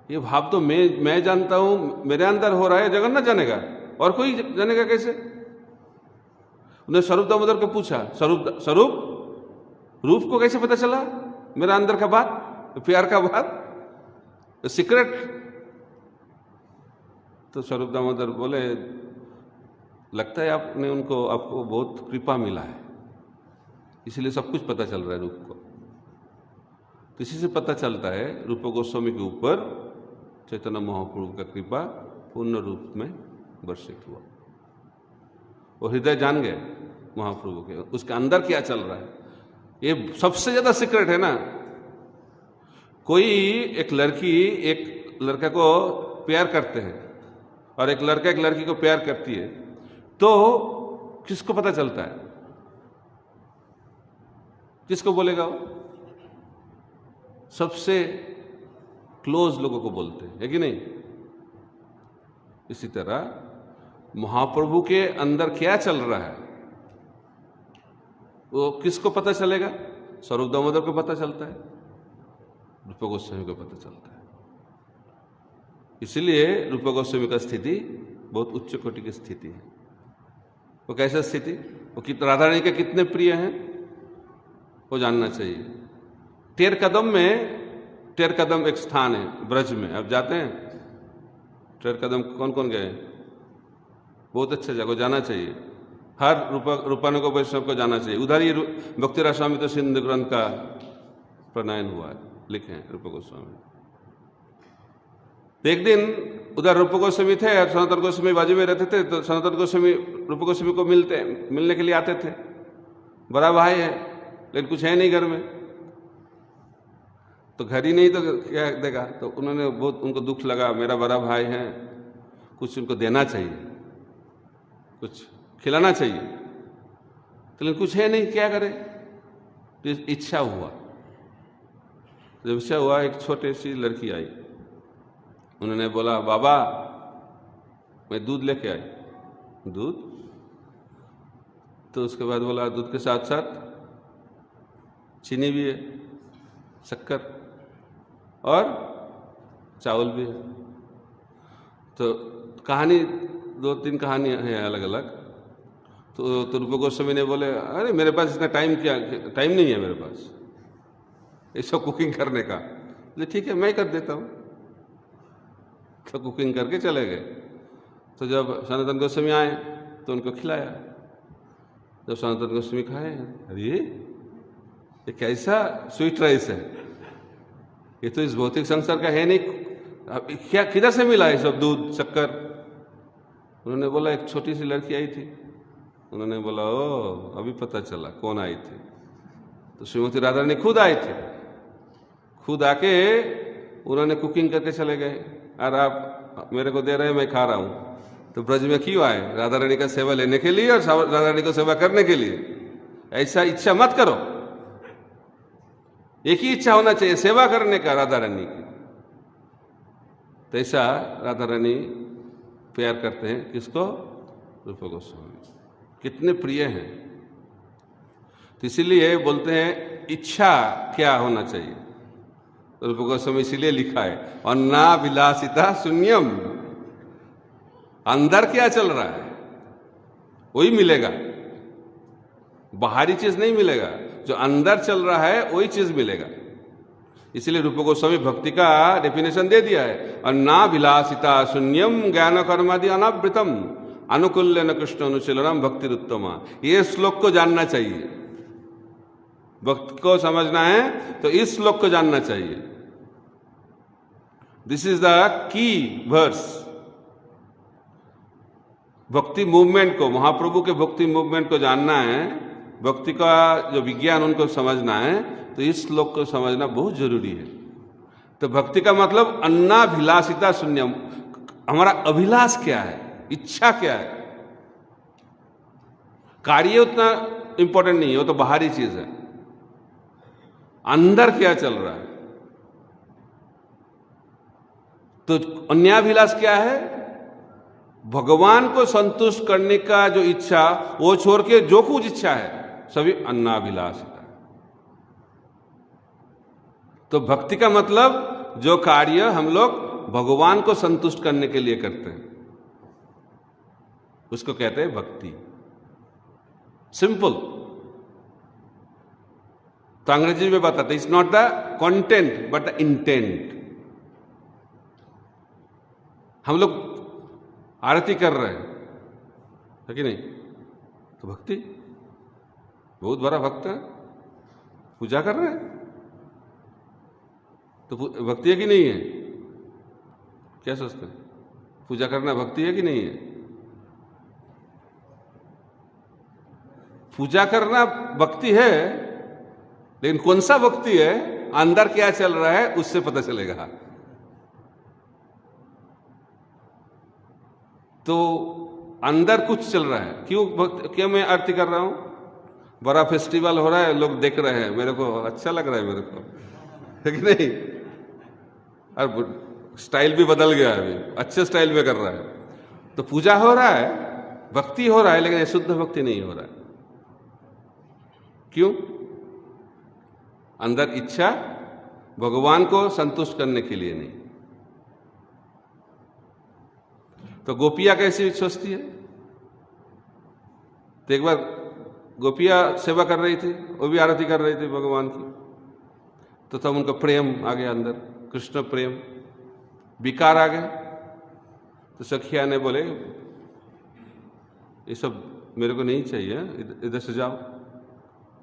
ये भाव तो मैं जानता हूं, मेरे अंदर हो रहा है, जगन्नाथ जानेगा और कोई जानेगा कैसे? उन्होंने स्वरूप दामोदर को पूछा, स्वरूप रूप को कैसे पता चला? मेरा अंदर का बात, प्यार का बात, सीक्रेट। तो स्वरूप दामोदर बोले लगता है आपको बहुत कृपा मिला है, इसलिए सब कुछ पता चल रहा है रूप को। तो इसी से पता चलता है रूप गोस्वामी के ऊपर चैतन्य महाप्रभु का कृपा पूर्ण रूप में वर्षित हुआ। वो हृदय जान गए महाप्रभु के, उसके अंदर क्या चल रहा है। ये सबसे ज्यादा सीक्रेट है ना। कोई एक लड़की एक लड़का को प्यार करते हैं और एक लड़का एक लड़की को प्यार करती है, तो किसको पता चलता है? किसको बोलेगा वो? सबसे क्लोज लोगों को बोलते हैं, है कि नहीं? इसी तरह महाप्रभु के अंदर क्या चल रहा है वो किसको पता चलेगा? स्वरूप दामोदर को पता चलता है, रूप गोस्वामी को पता चलता है। इसलिए रूप गोस्वामी का स्थिति बहुत उच्च कोटि की स्थिति है। वो कैसा स्थिति? वो राधा रानी के कितने प्रिय हैं वो जानना चाहिए। टेर कदम एक स्थान है ब्रज में, आप जाते हैं? टेर कदम कौन कौन गए? बहुत अच्छा जगह, जाना चाहिए। हर रूपानुग वैष्णव को जाना चाहिए। उधर ही भक्ति रासामृत सिंधु ग्रंथ का प्रणयन हुआ है, लिखे हैं रूप गोस्वामी। एक दिन उधर रूप गोस्वामी थे और सनातन गोस्वामी बाजू में रहते थे। तो सनातन गोस्वामी रूप गोस्वामी को मिलने के लिए आते थे। बड़ा भाई है लेकिन कुछ है नहीं घर में, तो घर ही नहीं तो क्या देगा। तो उन्होंने बहुत, उनको दुख लगा, मेरा बड़ा भाई है, कुछ उनको देना चाहिए, कुछ खिलाना चाहिए, तो लेकिन कुछ है नहीं, क्या करे। तो इच्छा हुआ, जब इच्छा हुआ एक छोटी सी लड़की आई, उन्होंने बोला बाबा मैं दूध लेके आई। दूध? तो उसके बाद बोला दूध के साथ साथ चीनी भी है, शक्कर और चावल भी है। तो कहानी 2-3 कहानी है अलग अलग। तो रूप गोस्वामी ने बोले अरे मेरे पास इतना टाइम नहीं है मेरे पास ये सब कुकिंग करने का। बोले ठीक है मैं कर देता हूँ। तो कुकिंग करके चले गए। तो जब सनातन गोस्वामी आए तो उनको खिलाया। जब सनातन गोस्वामी खाए, अरे ये कैसा स्वीट राइस है, ये तो इस भौतिक संसार का है नहीं, क्या किधर से मिला है सब दूध शक्कर? उन्होंने बोला एक छोटी सी लड़की आई थी। उन्होंने बोला ओ अभी पता चला कौन आई थी। तो श्रीमती राधा रानी खुद आई थी, खुद आके उन्होंने कुकिंग करके चले गए, और आप मेरे को दे रहे हैं, मैं खा रहा हूँ। तो ब्रज में क्यों आए? राधा रानी का सेवा लेने के लिए और राधा रानी को सेवा करने के लिए। ऐसा इच्छा मत करो, एक ही इच्छा होना चाहिए, सेवा करने का राधा रानी की। तो ऐसा राधा रानी प्यार करते हैं किसको? रूप गोस्वामी। कितने प्रिय हैं। तो इसीलिए बोलते हैं इच्छा क्या होना चाहिए। रूप गोस्वामी इसीलिए लिखा है अन्ना विलासिता शून्यम, अंदर क्या चल रहा है वही मिलेगा, बाहरी चीज नहीं मिलेगा, जो अंदर चल रहा है वही चीज मिलेगा। इसलिए रूप गोस्वामी भक्ति का डेफिनेशन दे दिया है, अन्ना विलासिता शून्यम ज्ञान कर्मादि अनावृतम अनुकूल्य न कृष्ण अनुशीलनम भक्तिरुत्तमा। ये श्लोक को जानना चाहिए, भक्त को समझना है तो इस श्लोक को जानना चाहिए। This is the key verse. भक्ति मूवमेंट को, महाप्रभु के भक्ति मूवमेंट को जानना है, भक्ति का जो विज्ञान उनको समझना है, तो इस श्लोक को समझना बहुत जरूरी है। तो भक्ति का मतलब अन्नाभिलाषिता शून्यम, हमारा अभिलाष क्या है, इच्छा क्या है। कार्य उतना इंपॉर्टेंट नहीं है, वो तो बाहरी चीज है। अंदर क्या चल रहा है। तो अन्याभिलाष क्या है? भगवान को संतुष्ट करने का जो इच्छा, वो छोड़ के जो कुछ इच्छा है सभी अन्नाभिलाषिता। तो भक्ति का मतलब जो कार्य हम लोग भगवान को संतुष्ट करने के लिए करते हैं उसको कहते हैं भक्ति। सिंपल। तो अंग्रेजी में बताते it's not the content but the intent. हम लोग आरती कर रहे हैं, है कि नहीं? तो भक्ति, बहुत बड़ा भक्त है, पूजा कर रहे हैं, तो भक्ति है कि नहीं है? क्या सोचते हैं? पूजा करना भक्ति है कि नहीं है? पूजा करना भक्ति है, लेकिन कौन सा भक्ति है, अंदर क्या चल रहा है उससे पता चलेगा। तो अंदर कुछ चल रहा है। क्यों मैं आरती कर रहा हूं? बड़ा फेस्टिवल हो रहा है, लोग देख रहे हैं, मेरे को अच्छा लग रहा है, मेरे को, है कि नहीं? और स्टाइल भी बदल गया है, अभी अच्छे स्टाइल में कर रहा है। तो पूजा हो रहा है, भक्ति हो रहा है, लेकिन शुद्ध भक्ति नहीं हो रहा है। क्यों? अंदर इच्छा भगवान को संतुष्ट करने के लिए नहीं। तो गोपियां कैसी सोचती है? तो एक बार गोपियां सेवा कर रही थी, वो भी आरती कर रही थी भगवान की। तो तब उनका प्रेम आ गया अंदर, कृष्ण प्रेम, विकार आ गए। तो सखिया ने बोले ये सब मेरे को नहीं चाहिए, इधर से जाओ,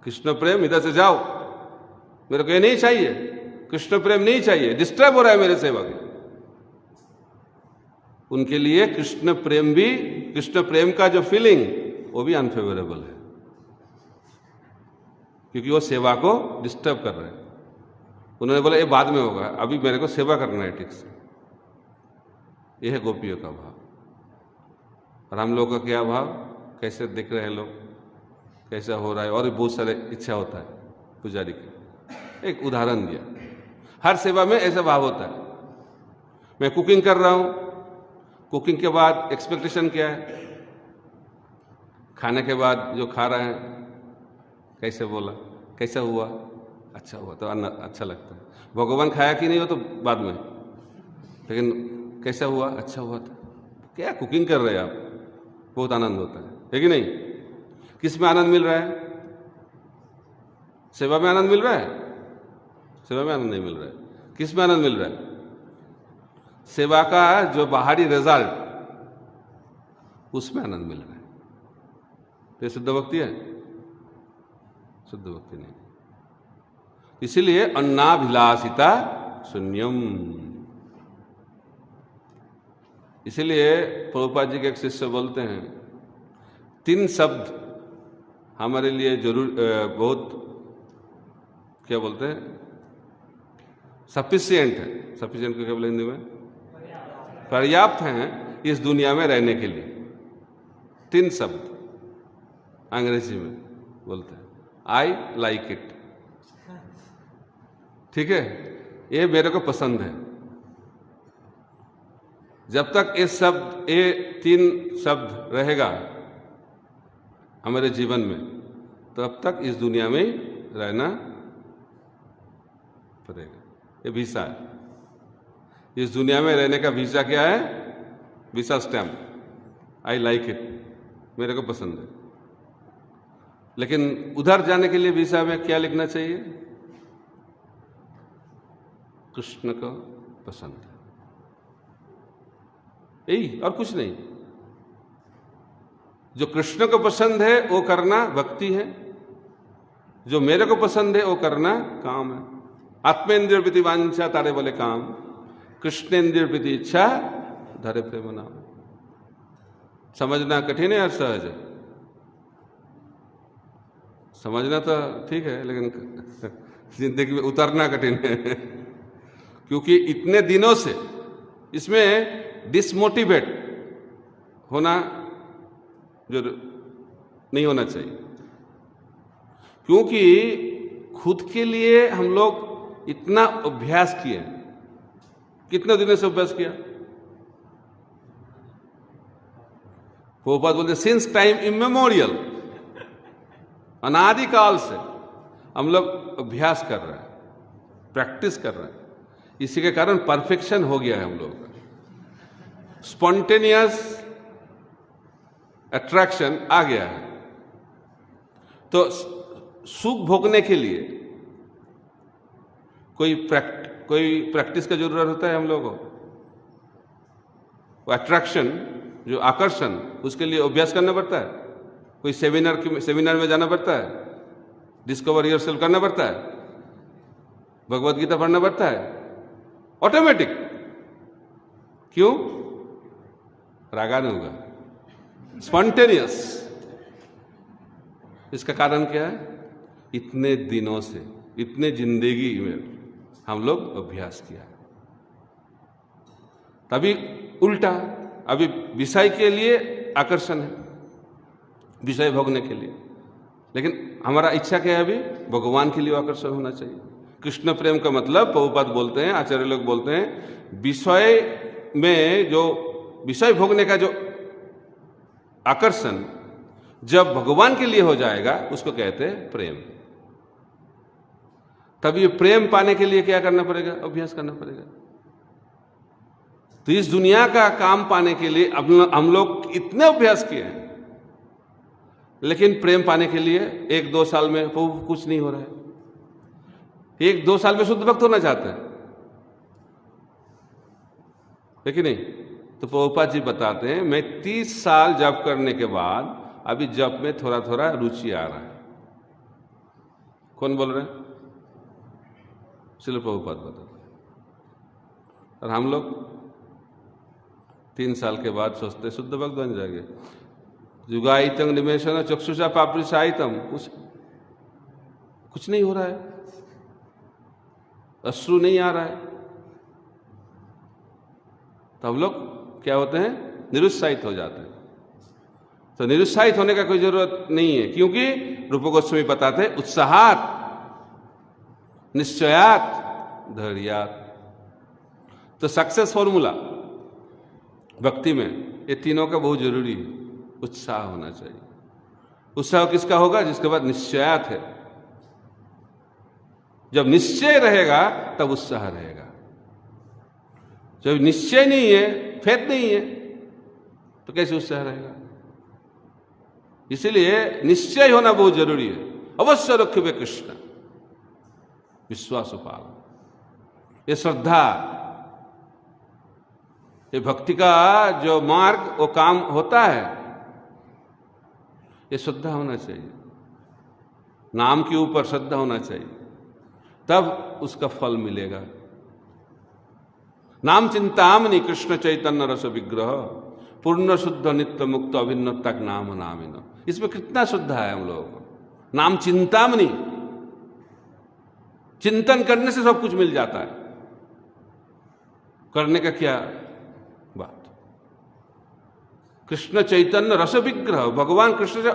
कृष्ण प्रेम इधर से जाओ, मेरे को ये नहीं चाहिए, कृष्ण प्रेम नहीं चाहिए, डिस्टर्ब हो रहा है मेरे सेवा के। उनके लिए कृष्ण प्रेम भी, कृष्ण प्रेम का जो फीलिंग वो भी अनफेवरेबल है, क्योंकि वो सेवा को डिस्टर्ब कर रहे हैं। उन्होंने बोला ये बाद में होगा, अभी मेरे को सेवा करना है ठीक से। यह है गोपियों का भाव। और हम लोगों का क्या भाव? कैसे दिख रहे हैं लोग, कैसा हो रहा है, और भी बहुत सारे इच्छा होता है पुजारी की। एक उदाहरण दिया, हर सेवा में ऐसा भाव होता है। मैं कुकिंग कर रहा हूं, कुकिंग के बाद एक्सपेक्टेशन क्या है? खाने के बाद जो खा रहे हैं कैसे बोला, कैसा हुआ, अच्छा हुआ तो अच्छा लगता है। भगवान खाया कि नहीं हो तो बाद में, लेकिन कैसा हुआ, अच्छा हुआ था। क्या कुकिंग कर रहे हैं आप, बहुत आनंद होता है कि नहीं? किस में आनंद मिल रहा है? सेवा में आनंद मिल रहा है? सेवा में आनंद नहीं मिल रहा है। किस में आनंद मिल रहा है? सेवा का जो बाहरी रिजल्ट, उसमें आनंद मिल रहा है। तो ये शुद्ध भक्ति है। शुद्ध भक्ति नहीं। इसीलिए अन्नाभिलाषिता शून्यम। इसीलिए प्रभुपाद जी के एक शिष्य बोलते हैं 3 शब्द हमारे लिए जरूर बहुत क्या बोलते हैं, सफिशिएंट है। सफिशिएंट को क्या बोले हिंदी में? पर्याप्त हैं इस दुनिया में रहने के लिए। 3 शब्द अंग्रेजी में बोलते हैं, आई लाइक इट। ठीक है, ये मेरे को पसंद है। जब तक ये 3 शब्द रहेगा हमारे जीवन में, तब तक इस दुनिया में ही रहना पड़ेगा। ये वीसा है। इस दुनिया में रहने का वीसा क्या है? Visa stamp, I like it, मेरे को पसंद है। लेकिन उधर जाने के लिए वीसा में क्या लिखना चाहिए? कृष्ण को पसंद है, यही, और कुछ नहीं। जो कृष्ण को पसंद है वो करना भक्ति है, जो मेरे को पसंद है वो करना काम है। आत्मेंद्रिय प्रति वांछा तारे बोले काम, कृष्णेंद्रिय प्रति इच्छा धरे प्रेम नाम। समझना कठिन है और सहज है। समझना तो ठीक है, लेकिन जिंदगी में उतरना कठिन है। क्योंकि इतने दिनों से इसमें डिसमोटिवेट होना जो नहीं होना चाहिए। क्योंकि खुद के लिए हम लोग इतना अभ्यास किए, कितने दिनों से अभ्यास किया? वो बात बोलते सिंस टाइम इमेमोरियल, अनादिकाल से हम लोग अभ्यास कर रहे हैं, प्रैक्टिस कर रहे हैं। इसी के कारण परफेक्शन हो गया है हम लोगों का, स्पॉन्टेनियस अट्रैक्शन आ गया है। तो सुख भोगने के लिए कोई प्रैक्टिस का जरूरत होता है हम लोगों को। वो अट्रैक्शन, जो आकर्षण, उसके लिए अभ्यास करना पड़ता है। कोई सेमिनार में जाना पड़ता है, डिस्कवर योरसेल्फ करना पड़ता है, भगवत गीता पढ़ना पड़ता है, ऑटोमेटिक। क्यों? रागा नहीं होगा, स्पॉन्टेनियस। इसका कारण क्या है? इतने दिनों से, इतने जिंदगी में हम लोग अभ्यास किया। तभी उल्टा अभी विषय के लिए आकर्षण है, विषय भोगने के लिए। लेकिन हमारा इच्छा क्या है? अभी भगवान के लिए आकर्षण होना चाहिए। कृष्ण प्रेम का मतलब प्रभुपाद बोलते हैं, आचार्य लोग बोलते हैं, विषय में जो विषय भोगने का जो आकर्षण जब भगवान के लिए हो जाएगा उसको कहते हैं प्रेम। तब ये प्रेम पाने के लिए क्या करना पड़ेगा? अभ्यास करना पड़ेगा। तो इस दुनिया का काम पाने के लिए हम लोग इतने अभ्यास किए हैं, लेकिन प्रेम पाने के लिए 1-2 साल में कुछ नहीं हो रहा है। 1-2 साल में शुद्ध भक्त होना चाहते हैं, लेकिन नहीं। तो प्रभुपाद जी बताते हैं, मैं 30 साल जप करने के बाद अभी जप में थोड़ा थोड़ा रुचि आ रहा है। कौन बोल रहे हैं? श्रील प्रभुपाद बताते हैं। और हम लोग 3 साल के बाद सोचते शुद्ध भक्त बन जाएंगे। युगाइतम निमेशन चक्षुषा पापरिसाइतम, कुछ नहीं हो रहा है, अश्रु नहीं आ रहा है। तो हम लोग क्या होते हैं? निरुत्साहित हो जाते हैं। तो निरुत्साहित होने का कोई जरूरत नहीं है, क्योंकि रूप गोस्वामी बताते हैं उत्साहात, निश्चयात, धैर्यात। तो सक्सेस फॉर्मूला भक्ति में ये तीनों का बहुत जरूरी है। उत्साह होना चाहिए। उत्साह किसका होगा? जिसके बाद निश्चयात है। जब निश्चय रहेगा तब उत्साह रहेगा। जब निश्चय नहीं है, फेथ नहीं है, तो कैसे उत्साह रहेगा? इसलिए निश्चय होना बहुत जरूरी है। अवश्य रखिबे कृष्ण विश्वास पाल, ये श्रद्धा, ये भक्ति का जो मार्ग वो काम होता है, ये श्रद्धा होना चाहिए। नाम के ऊपर श्रद्धा होना चाहिए, तब उसका फल मिलेगा। नाम चिंतामणि कृष्ण चैतन्य रस विग्रह पूर्ण शुद्ध नित्य मुक्त अभिन्न तक नाम नामिन। इसमें कितना शुद्ध है हम लोगों को। नाम चिंतामणि, चिंतन करने से सब कुछ मिल जाता है। करने का क्या बात। कृष्ण चैतन्य रस विग्रह, भगवान कृष्ण से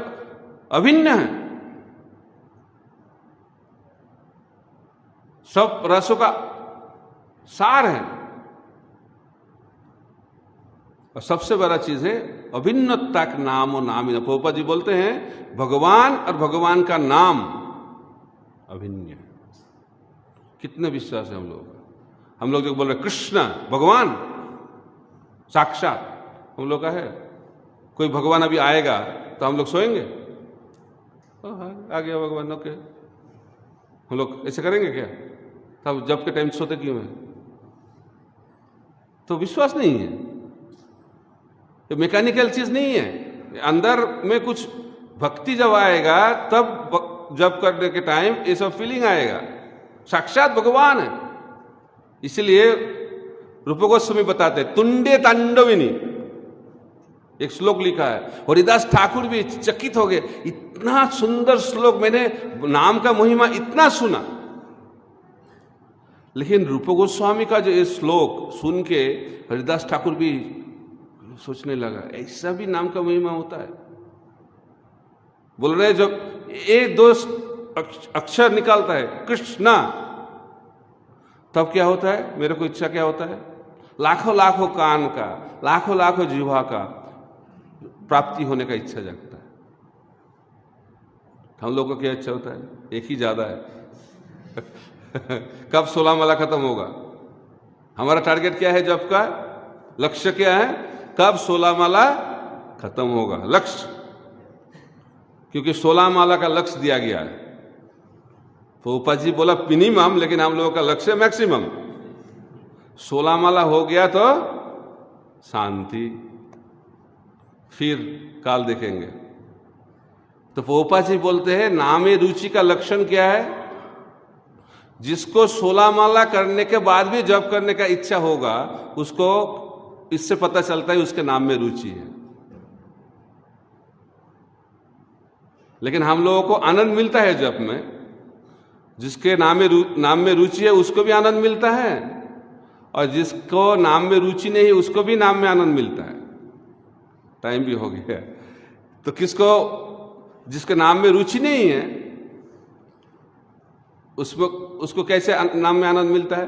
अभिन्न है, सब रसों का सार है। और सबसे बड़ा चीज है अभिन्नता का नाम और नामिन। प्रभुपाद जी बोलते हैं भगवान और भगवान का नाम अभिन्न है। कितने विश्वास है हम लोग का। हम लोग जो बोल रहे कृष्ण भगवान साक्षात, हम लोग का है। कोई भगवान अभी आएगा तो हम लोग सोएंगे, आ गया भगवान, ओके, हम लोग ऐसे करेंगे क्या? तब जब के टाइम सोते क्यों है? तो विश्वास नहीं है, ये मैकेनिकल चीज नहीं है। अंदर में कुछ भक्ति जब आएगा तब जब करने के टाइम ये सब फीलिंग आएगा। साक्षात भगवान है। इसलिए रूप गोस्वामी बताते तुंडे तांडविनी, एक श्लोक लिखा है। हरिदास ठाकुर भी चकित हो गए, इतना सुंदर श्लोक, मैंने नाम का महिमा इतना सुना, लेकिन रूप गोस्वामी का जो ये श्लोक सुन के हरिदास ठाकुर भी सोचने लगा ऐसा भी नाम का महिमा होता है। बोल रहे जब एक दो अक्षर निकालता है कृष्णा, तब क्या होता है? मेरे को इच्छा क्या होता है? लाखों लाखों कान का, लाखों लाखों जीवा का प्राप्ति होने का इच्छा जगता है। हम लोग को क्या इच्छा होता है? एक ही ज्यादा है कब 16 माला खत्म होगा? हमारा टारगेट क्या है? जब का लक्ष्य क्या है? कब 16 माला खत्म होगा, लक्ष्य। क्योंकि 16 माला का लक्ष्य दिया गया है। प्रभुपाद जी बोला मिनिमम, लेकिन हम लोगों का लक्ष्य मैक्सिमम। 16 माला हो गया तो शांति, फिर काल देखेंगे। तो प्रभुपाद जी बोलते हैं नामे रुचि का लक्षण क्या है? जिसको 16 माला करने के बाद भी जप करने का इच्छा होगा, उसको इससे पता चलता है उसके नाम में रुचि है। लेकिन हम लोगों को आनंद मिलता है जप में। जिसके नाम में रुचि है उसको भी आनंद मिलता है, और जिसको नाम में रुचि नहीं है उसको भी नाम में आनंद मिलता है। टाइम भी हो गया। तो किसको, जिसके नाम में रुचि नहीं है उसको कैसे नाम में आनंद मिलता है?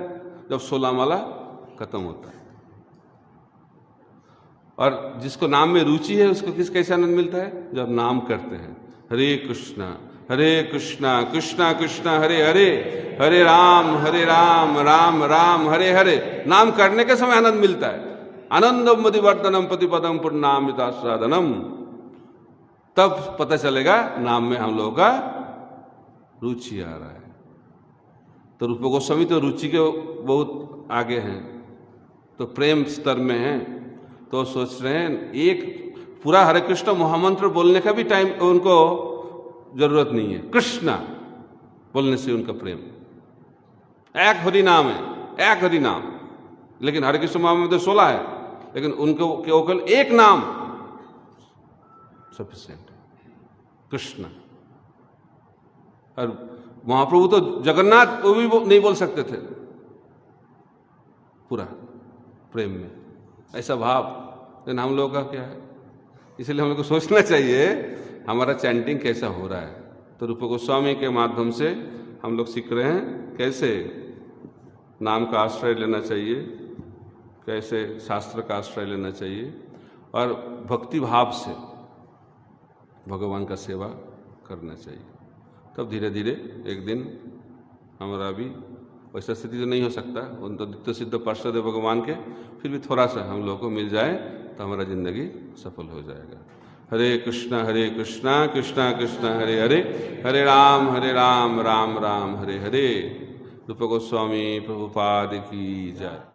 जब 16 माला खत्म होता है। और जिसको नाम में रुचि है उसको कैसे आनंद मिलता है? जब नाम करते हैं हरे कृष्णा कृष्णा कृष्णा हरे हरे, हरे राम राम राम हरे हरे। नाम करने के समय आनंद मिलता है। आनंदम मदिवर्धनम प्रतिपदम पुण्णामितासाधनम। तब पता चलेगा नाम में हम लोगों का रुचि आ रहा है। तो रूप गोस्वामी तो रुचि के बहुत आगे हैं, तो प्रेम स्तर में हैं। तो सोच रहे हैं एक पूरा हरे कृष्ण महामंत्र बोलने का भी टाइम उनको जरूरत नहीं है। कृष्णा बोलने से उनका प्रेम, एक हरि नाम है, एक हरि नाम। लेकिन हरे कृष्ण महामंत्र 16 है, लेकिन उनको केवल एक नाम सफिशिएंट है, कृष्ण। और महाप्रभु तो जगन्नाथ वो भी नहीं बोल सकते थे पूरा प्रेम में, ऐसा भाव। लेकिन हम लोगों का क्या है? इसलिए हम लोग को सोचना चाहिए हमारा चैंटिंग कैसा हो रहा है। तो रूप गोस्वामी के माध्यम से हम लोग सीख रहे हैं कैसे नाम का आश्रय लेना चाहिए, कैसे शास्त्र का आश्रय लेना चाहिए, और भक्ति भाव से भगवान का सेवा करना चाहिए। तब धीरे धीरे एक दिन हमारा भी वैसा स्थिति तो नहीं हो सकता, उन तो नित्य सिद्ध पार्षद भगवान के, फिर भी थोड़ा सा हम लोग को मिल जाए तो हमारा जिंदगी सफल हो जाएगा। हरे कृष्णा कृष्णा कृष्णा हरे हरे, हरे राम राम राम हरे हरे। रूप गोस्वामी प्रभुपाद की जय।